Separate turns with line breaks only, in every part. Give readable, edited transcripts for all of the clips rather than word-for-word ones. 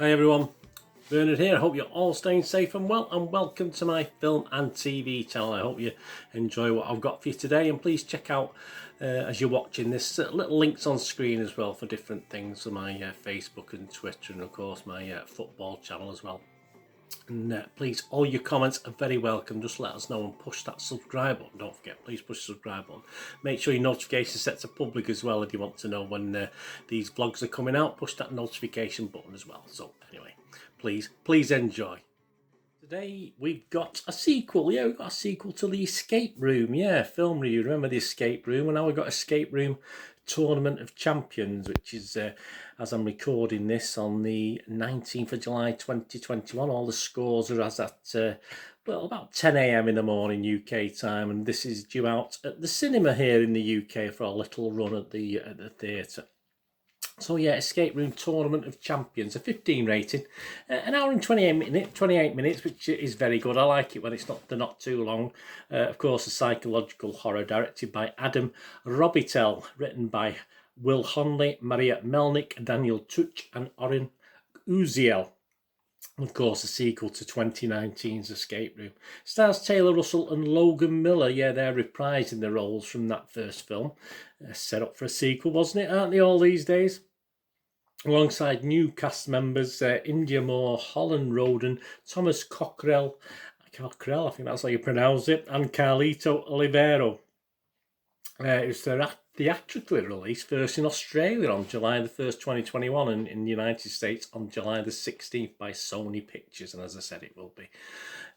Hi everyone, Bernard here. I hope you're all staying safe and well, and welcome to my film and TV channel. I hope you enjoy what I've got for you today, and please check out as you're watching this little links on screen as well for different things on my Facebook and Twitter, and of course my football channel as well. And please, all your comments are very welcome. Just let us know and push that subscribe button. Don't forget, please push the subscribe button. Make sure your notifications set to public as well if you want to know when these vlogs are coming out. Push that notification button as well. So anyway, please enjoy. Today we've got a sequel. Yeah, we've got a sequel to The Escape Room. Yeah, film review. Remember The Escape Room? And now we've got Escape Room Tournament of Champions, which is, as I'm recording this, on the 19th of July 2021. All the scores are as at, well, about 10 AM in the morning UK time. And this is due out at the cinema here in the UK for a little run at the theatre. So yeah, Escape Room Tournament of Champions, a 15 rating, an hour and 28 minutes, which is very good. I like it when they're not too long. Of course, a psychological horror directed by Adam Robitel, written by Will Honley, Maria Melnick, Daniel Tuch and Oren Uziel. Of course, a sequel to 2019's Escape Room. Stars Taylor Russell and Logan Miller. Yeah, they're reprising their roles from that first film. Set up for a sequel, wasn't it? Aren't they all these days? Alongside new cast members, India Moore, Holland Roden, Thomas Cockrell, I think that's how you pronounce it, and Carlito Olivero. It was theatrically released first in Australia on July the 1st, 2021, and in the United States on July the 16th by Sony Pictures. And as I said, it will be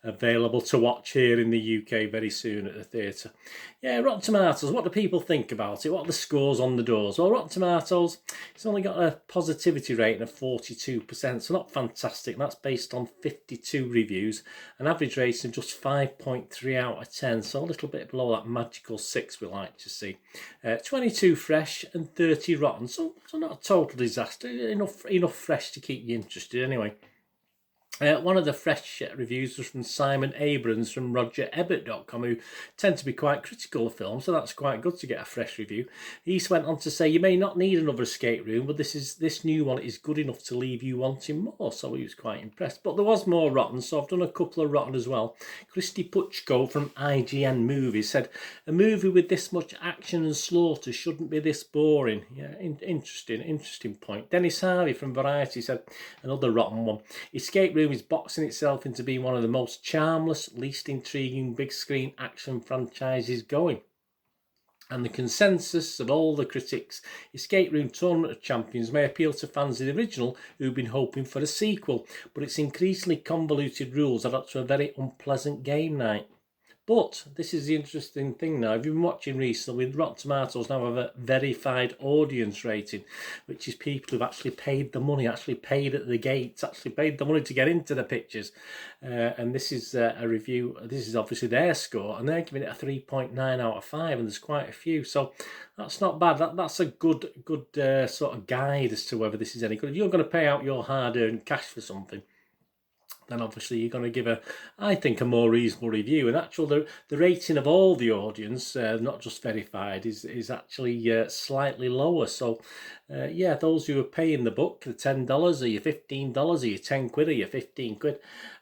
available to watch here in the UK very soon at the theatre. Yeah, Rotten Tomatoes, what do people think about it? What are the scores on the doors? Well, Rotten Tomatoes, it's only got a positivity rating of 42%, so not fantastic. That's based on 52 reviews, an average rating of just 5.3 out of 10, so a little bit below that magical 6 we like to see. 22 fresh and 30 rotten, so not a total disaster. Enough fresh to keep you interested anyway. One of the fresh reviews was from Simon Abrams from RogerEbert.com, who tend to be quite critical of films, so that's quite good to get a fresh review. He went on to say, you may not need another escape room, but this new one is good enough to leave you wanting more, so he was quite impressed. But there was more rotten, so I've done a couple of rotten as well. Christy Puchko from IGN Movies said, a movie with this much action and slaughter shouldn't be this boring. Yeah, interesting point. Dennis Harvey from Variety said, another rotten one, Escape Room is boxing itself into being one of the most charmless, least intriguing big screen action franchises going. And the consensus of all the critics, Escape Room Tournament of Champions may appeal to fans of the original who've been hoping for a sequel, but its increasingly convoluted rules add up to a very unpleasant game night. But this is the interesting thing now. If you've been watching recently, with Rotten Tomatoes now have a verified audience rating, which is people who've actually paid the money, actually paid at the gates, actually paid the money to get into the pictures. And this is a review. This is obviously their score, and they're giving it a 3.9 out of 5, and there's quite a few. So that's not bad. That's a good sort of guide as to whether this is any good. If you're going to pay out your hard-earned cash for something, then obviously you're going to give I think, a more reasonable review. And actually, the rating of all the audience, not just verified, is actually slightly lower. So, yeah, those who are paying the book, the $10, or your $15, or your 10 quid, or your 15 quid,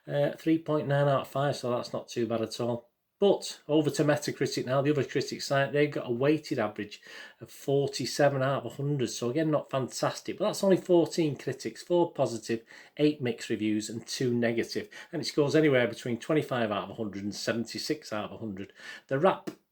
3.9 out of 5, so that's not too bad at all. But over to Metacritic now, the other critic site, they've got a weighted average of 47 out of 100. So again, not fantastic, but that's only 14 critics, 4 positive, 8 mixed reviews and 2 negative. And it scores anywhere between 25 out of 100 and 76 out of 100.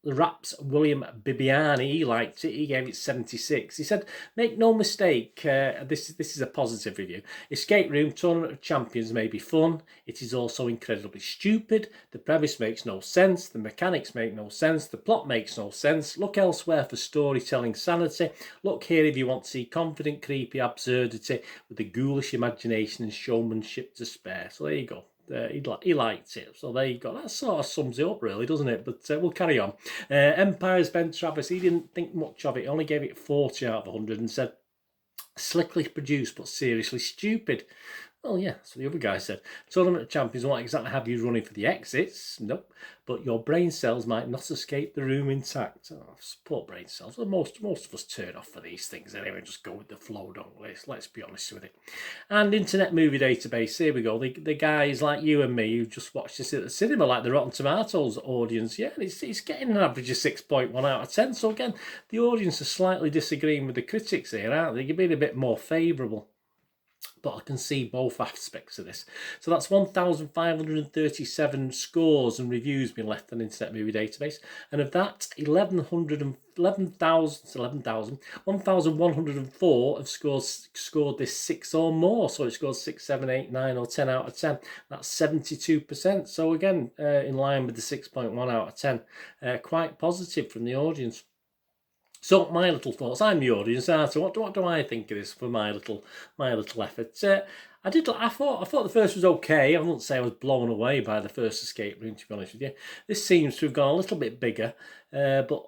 The Rap's William Bibiani, he liked it, he gave it 76. He said, make no mistake, this is a positive review. Escape Room Tournament of Champions may be fun, it is also incredibly stupid, the premise makes no sense, the mechanics make no sense, the plot makes no sense, look elsewhere for storytelling sanity, look here if you want to see confident, creepy absurdity with a ghoulish imagination and showmanship to spare. So there you go. He liked it, so there you go. That sort of sums it up, really, doesn't it? But we'll carry on. Empire's Ben Travis, he didn't think much of it. He only gave it 40 out of 100 and said, slickly produced but seriously stupid. Well, yeah, so the other guy said. Tournament of Champions won't exactly have you running for the exits, nope, but your brain cells might not escape the room intact. Oh, support brain cells. Well, most of us turn off for these things anyway, just go with the flow, don't we? Let's be honest with it. And Internet Movie Database, here we go. The guys like you and me who just watched this at the cinema, like the Rotten Tomatoes audience, yeah, it's getting an average of 6.1 out of 10. So again, the audience are slightly disagreeing with the critics here, aren't they? You're being a bit more favourable. But I can see both aspects of this. So that's 1,537 scores and reviews being left on Internet Movie Database. And of that, 1,104 have scored this 6 or more. So it scores 6, 7, 8, 9 or 10 out of 10. That's 72%. So again, in line with the 6.1 out of 10. Quite positive from the audience. So my little thoughts. I'm the audience. So what do I think of this for my little effort? I thought the first was okay. I wouldn't say I was blown away by the first escape room, to be honest with you. This seems to have gone a little bit bigger, but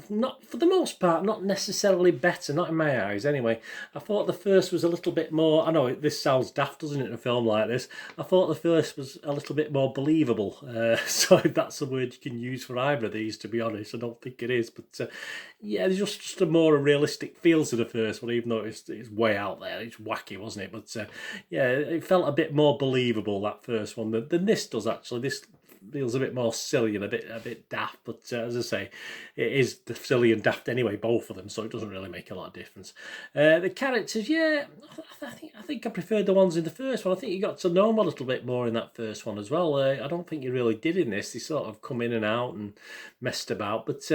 not for the most part, not necessarily better. Not in my eyes, anyway. I thought the first was a little bit more. I know this sounds daft, doesn't it, in a film like this? I thought the first was a little bit more believable. So if that's a word you can use for either of these, to be honest, I don't think it is. But yeah, there's just a more realistic feel to the first one, even though it's way out there. It's wacky, wasn't it? But yeah, it felt a bit more believable, that first one, than this does, actually. This feels a bit more silly and a bit daft, but as I say, it is silly and daft anyway, both of them, so it doesn't really make a lot of difference. The characters, yeah, I think I preferred the ones in the first one. I think you got to know them a little bit more in that first one as well. I don't think you really did in this. They sort of come in and out and messed about, but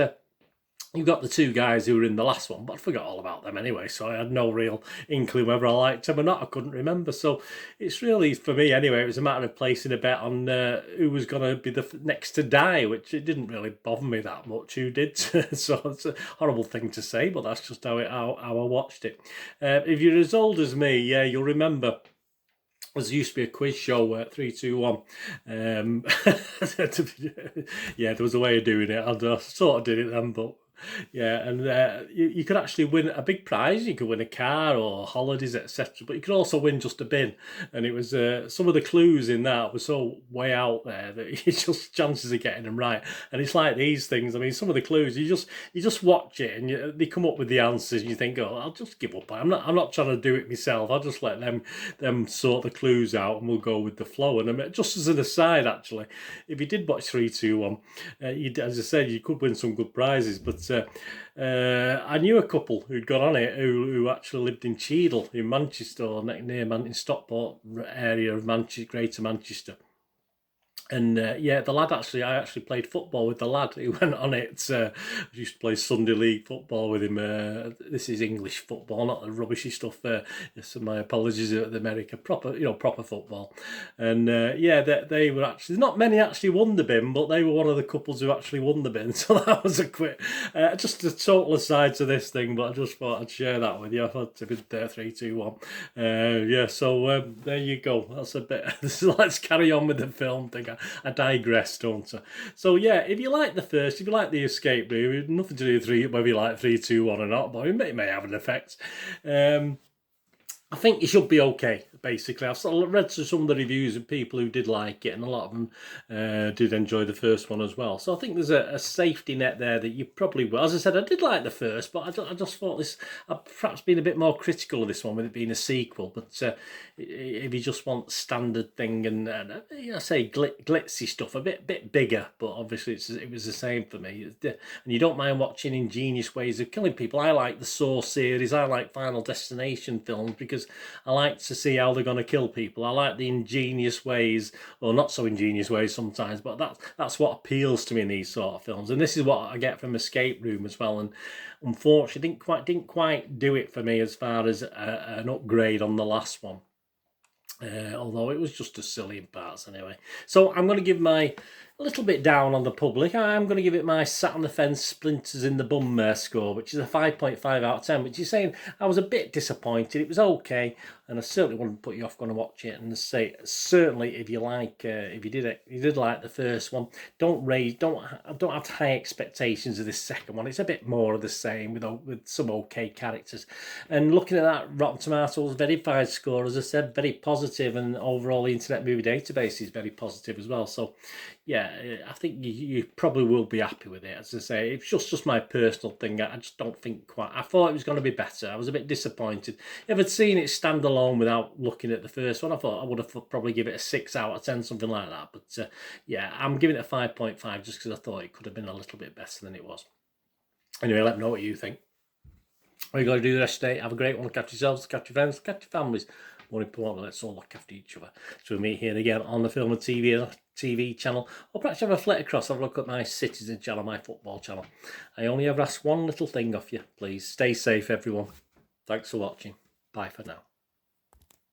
you've got the two guys who were in the last one, but I forgot all about them anyway, so I had no real inkling whether I liked them or not. I couldn't remember. So it's really, for me anyway, it was a matter of placing a bet on who was going to be the next to die, which it didn't really bother me that much who did. So it's a horrible thing to say, but that's just how I watched it. If you're as old as me, yeah, you'll remember there used to be a quiz show at 3, 2, 1. Yeah, there was a way of doing it. I sort of did it then, but yeah, and you could actually win a big prize. You could win a car or holidays, etc. But you could also win just a bin. And it was some of the clues in that were so way out there that you just chances of getting them right. And it's like these things. I mean, some of the clues you just watch it and they come up with the answers. And you think, oh, I'll just give up. I'm not trying to do it myself. I'll just let them sort the clues out, and we'll go with the flow. And I mean, just as an aside, actually, if you did watch 3, 2, 1, as I said, you could win some good prizes. But I knew a couple who'd got on it who actually lived in Cheadle in Manchester, or near Stockport area of Greater Manchester. And yeah, the lad I actually played football with the lad who went on it. I used to play Sunday League football with him. This is English football, not the rubbishy stuff. So my apologies at America, proper football. And yeah, they were actually, not many actually won the bin, but they were one of the couples who actually won the bin. So that was a quick, just a total aside to this thing, but I just thought I'd share that with you. I thought it was 3, 2, 1. Yeah, so there you go. That's a bit. Let's carry on with the film thing. I digress, don't I? So yeah, if you like the first, if you like the escape room, nothing to do with whether you like 3, 2, 1 or not, but it may have an effect. I think it should be okay, basically. I've read some of the reviews of people who did like it, and a lot of them did enjoy the first one as well. So I think there's a safety net there that you probably will. As I said, I did like the first, but I just thought I've perhaps been a bit more critical of this one with it being a sequel. But if you just want standard thing and I say glitzy stuff, a bit bigger, but obviously it was the same for me. And you don't mind watching ingenious ways of killing people. I like the Saw series. I like Final Destination films because I like to see how they're going to kill people. I like the ingenious ways, or not so ingenious ways sometimes, but that's what appeals to me in these sort of films. And this is what I get from Escape Room as well. And unfortunately, didn't quite do it for me as far as an upgrade on the last one. Although it was just as silly in parts anyway. So I'm going to give a little bit down on the public. I'm going to give it my sat on the fence splinters in the bum score, which is a 5.5 out of 10, which is saying I was a bit disappointed. It was okay, and I certainly wouldn't put you off going to watch it. And say certainly if you like, if you did like the first one, don't have high expectations of this second one. It's a bit more of the same with some okay characters. And looking at that Rotten Tomatoes verified score, as I said, very positive, and overall the Internet Movie Database is very positive as well. So yeah, I think you probably will be happy with it. As I say, it's just my personal thing. I just don't think quite. I thought it was going to be better. I was a bit disappointed. If I'd seen it stand alone without looking at the first one, I thought I would have probably give it a 6 out of 10, something like that. But yeah, I'm giving it a 5.5 just because I thought it could have been a little bit better than it was. Anyway, let me know what you think. What you got to do the rest of the day. Have a great one. Look after yourselves, look after your friends, look after your families. More importantly, let's all look after each other. So we meet here again on the Film and TV channel, or perhaps have a flit across, have a look at my Citizen channel, my football channel. I only ever ask one little thing of you. Please stay safe, everyone. Thanks for watching. Bye for now.